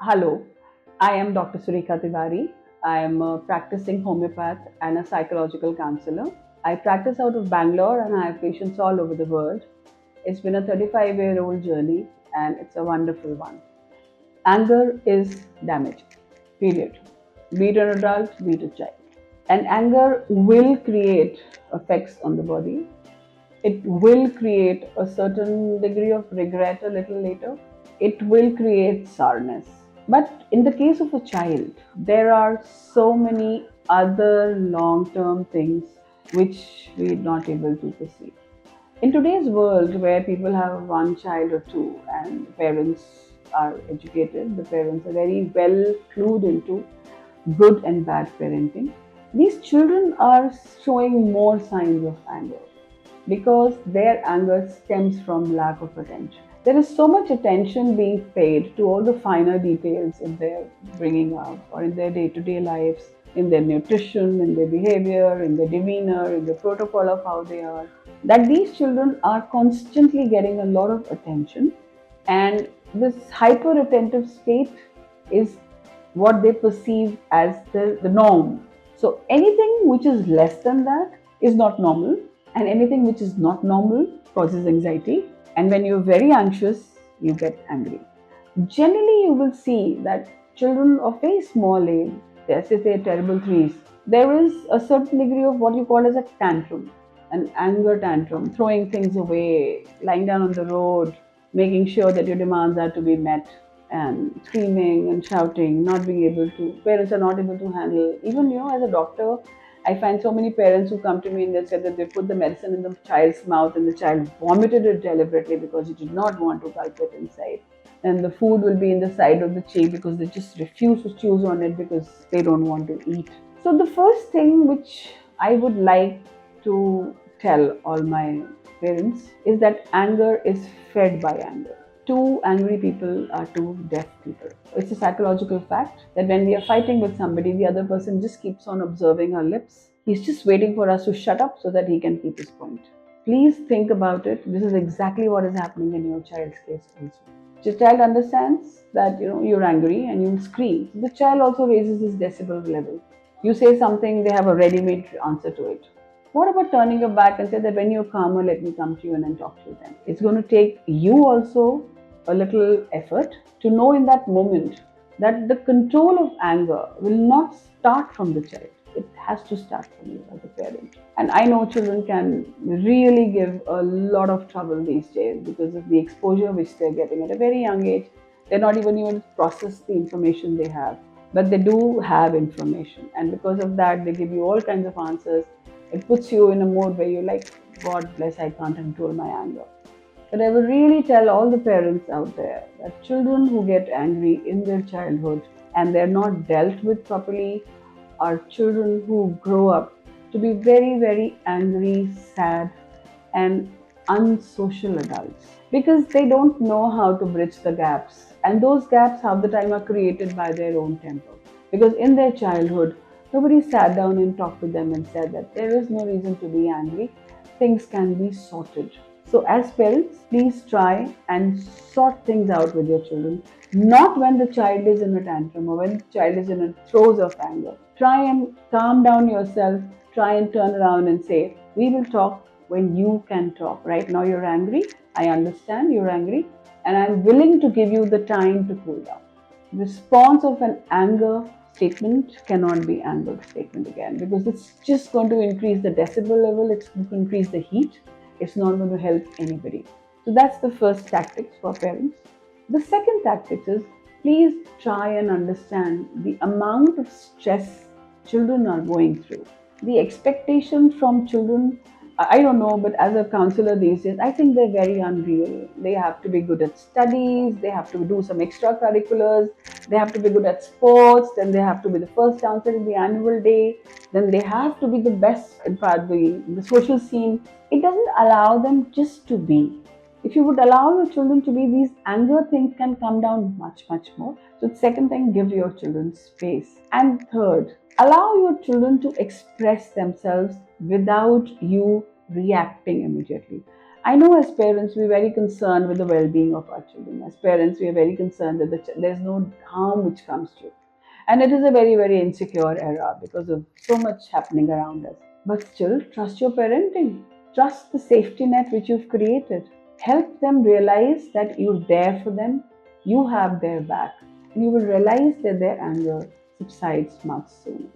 Hello, I am Dr. Surekha Tiwari. I am a practicing homeopath and a psychological counselor. I practice out of Bangalore and I have patients all over the world. It's been a 35-year-old journey and it's a wonderful one. Anger is damage, period. Be it an adult, be it a child. And anger will create effects on the body. It will create a certain degree of regret a little later. It will create sourness. But in the case of a child, there are so many other long term things which we're not able to perceive. In today's world, where people have one child or two and parents are educated, the parents are very well clued into good and bad parenting, these children are showing more signs of anger because their anger stems from lack of attention. There is so much attention being paid to all the finer details in their bringing up or in their day to day lives, in their nutrition, in their behavior, in their demeanour, in the protocol of how they are, that these children are constantly getting a lot of attention. And this hyper attentive state is what they perceive as the norm. So anything which is less than that is not normal, and anything which is not normal causes anxiety. And when you're very anxious, you get angry. Generally, you will see that children of very small age, let's say they're terrible threes, there is a certain degree of what you call as a tantrum, an anger tantrum, throwing things away, lying down on the road, making sure that your demands are to be met, and screaming and shouting, not being able to, parents are not able to handle. Even, as a doctor, I find so many parents who come to me and they said that they put the medicine in the child's mouth and the child vomited it deliberately because he did not want to gulp it inside. And the food will be in the side of the cheek because they just refuse to chew on it because they don't want to eat. So the first thing which I would like to tell all my parents is that anger is fed by anger. Two angry people are two deaf people. It's a psychological fact that when we are fighting with somebody, the other person just keeps on observing our lips. He's just waiting for us to shut up so that he can keep his point. Please think about it. This is exactly what is happening in your child's case also. The child understands that you're angry and you scream. The child also raises his decibel level. You say something, they have a ready-made answer to it. What about turning your back and say that when you're calmer, let me come to you and then talk to you then? It's going to take you also a little effort to know in that moment that the control of anger will not start from the child. It has to start from you as a parent. And I know children can really give a lot of trouble these days because of the exposure which they're getting at a very young age. They're not even able to process the information they have, but they do have information. And because of that, they give you all kinds of answers. It puts you in a mode where you're like, God bless, I can't control my anger. But I would really tell all the parents out there that children who get angry in their childhood and they're not dealt with properly are children who grow up to be very, very angry, sad, and unsocial adults because they don't know how to bridge the gaps. And those gaps, half the time, are created by their own temper. Because in their childhood, nobody sat down and talked to them and said that there is no reason to be angry, things can be sorted. So, as parents, please try and sort things out with your children, not when the child is in a tantrum or when the child is in a throes of anger. Try and calm down yourself, try and turn around and say, we will talk when you can talk. Right now, you're angry. I understand you're angry, and I'm willing to give you the time to cool down. Response of an anger statement cannot be anger statement again because it's just going to increase the decibel level, it's going to increase the heat, it's not going to help anybody. So that's the first tactics for parents. The second tactics is please try and understand the amount of stress children are going through. The expectation from children, I don't know, but as a counselor these days, I think they're very unreal. They have to be good at studies, they have to do some extracurriculars, they have to be good at sports, then they have to be the first dancer in the annual day, then they have to be the best in the social scene. It doesn't allow them just to be. If you would allow your children to be, these anger things can come down much, much more. So, second thing, give your children space. And third, allow your children to express themselves without you reacting immediately. I know as parents, we're very concerned with the well being of our children. As parents, we are very concerned that there's no harm which comes to it. And it is a very, very insecure era because of so much happening around us. But still, trust your parenting. Trust the safety net which you've created. Help them realize that you're there for them, you have their back, and you will realize that their anger subsides much sooner.